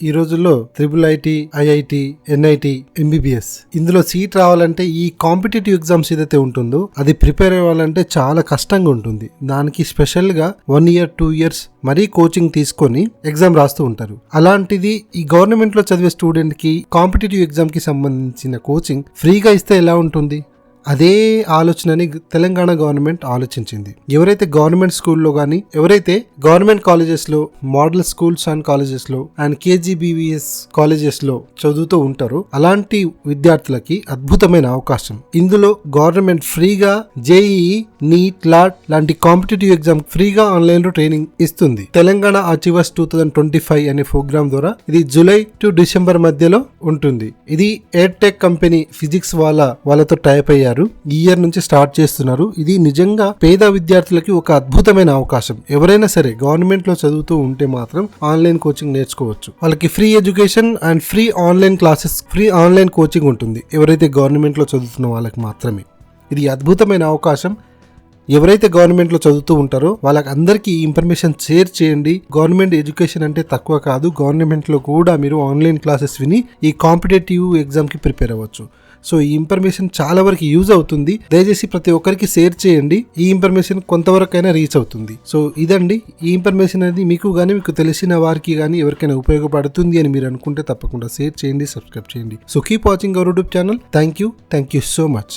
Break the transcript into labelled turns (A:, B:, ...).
A: ఈ రోజుల్లో IIIT, IIT, NIT, MBBS ఇందులో సీట్ రావాలంటే ఈ కాంపిటేటివ్ ఎగ్జామ్స్ ఏదైతే ఉంటుందో అది ప్రిపేర్ అవ్వాలంటే చాలా కష్టంగా ఉంటుంది. దానికి స్పెషల్ గా 1 year 2 years మరీ కోచింగ్ తీసుకొని ఎగ్జామ్ రాస్తూ ఉంటారు. అలాంటిది ఈ గవర్నమెంట్ లో చదివే స్టూడెంట్ కి కాంపిటేటివ్ ఎగ్జామ్ కి సంబంధించిన కోచింగ్ ఫ్రీగా ఇస్తే ఎలా ఉంటుంది? అదే ఆలోచనని తెలంగాణ గవర్నమెంట్ ఆలోచించింది. ఎవరైతే గవర్నమెంట్ స్కూల్లో కానీ, ఎవరైతే గవర్నమెంట్ కాలేజెస్లో, మోడల్ స్కూల్స్ అండ్ కాలేజెస్లో అండ్ KGBVS కాలేజెస్లో చదువుతూ ఉంటారో అలాంటి విద్యార్థులకి అద్భుతమైన అవకాశం. ఇందులో గవర్నమెంట్ ఫ్రీగా JEE, NEET, LAT లాంటి కాంపిటేటివ్ ఎగ్జామ్ ఫ్రీగా ఆన్లైన్లో ట్రైనింగ్ ఇస్తుంది. తెలంగాణ అచీవర్స్ 2025 అనే ప్రోగ్రామ్ ద్వారా ఇది జూలై టు డిసెంబర్ మధ్యలో ఉంటుంది. ఇది ఎయిర్టెక్ కంపెనీ ఫిజిక్స్ వాళ్ళతో టైప్ అయ్యారు. ఈ ఇయర్ నుంచి స్టార్ట్ చేస్తున్నారు. ఇది నిజంగా పేద విద్యార్థులకి ఒక అద్భుతమైన అవకాశం. ఎవరైనా సరే గవర్నమెంట్ లో చదువుతూ ఉంటే మాత్రం ఆన్లైన్ కోచింగ్ నేర్చుకోవచ్చు. వాళ్ళకి free education and free online classes, free online coaching ఉంటుంది. ఎవరైతే గవర్నమెంట్ లో చదువుతున్న వాళ్ళకి మాత్రమే ఇది అద్భుతమైన అవకాశం. ఎవరైతే గవర్నమెంట్ లో చదువుతూ ఉంటారో వాళ్ళకి అందరికీ ఈ ఇన్ఫర్మేషన్ షేర్ చేయండి. గవర్నమెంట్ ఎడ్యుకేషన్ అంటే తక్కువ కాదు. గవర్నమెంట్ లో కూడా మీరు ఆన్లైన్ క్లాసెస్ విని ఈ కాంపిటేటివ్ ఎగ్జామ్ కి ప్రిపేర్ అవ్వచ్చు. సో ఈ ఇన్ఫర్మేషన్ చాలా వరకు యూజ్ అవుతుంది. దయచేసి ప్రతి ఒక్కరికి షేర్ చేయండి. ఈ ఇన్ఫర్మేషన్ కొంతవరకైనా రీచ్ అవుతుంది. సో ఇదండి ఈ ఇన్ఫర్మేషన్ అనేది మీకు కానీ, మీకు తెలిసిన వారికి కానీ ఎవరికైనా ఉపయోగపడుతుంది అని మీరు అనుకుంటే తప్పకుండా షేర్ చేయండి, సబ్స్క్రైబ్ చేయండి. So keep watching our YouTube channel. Thank you so much.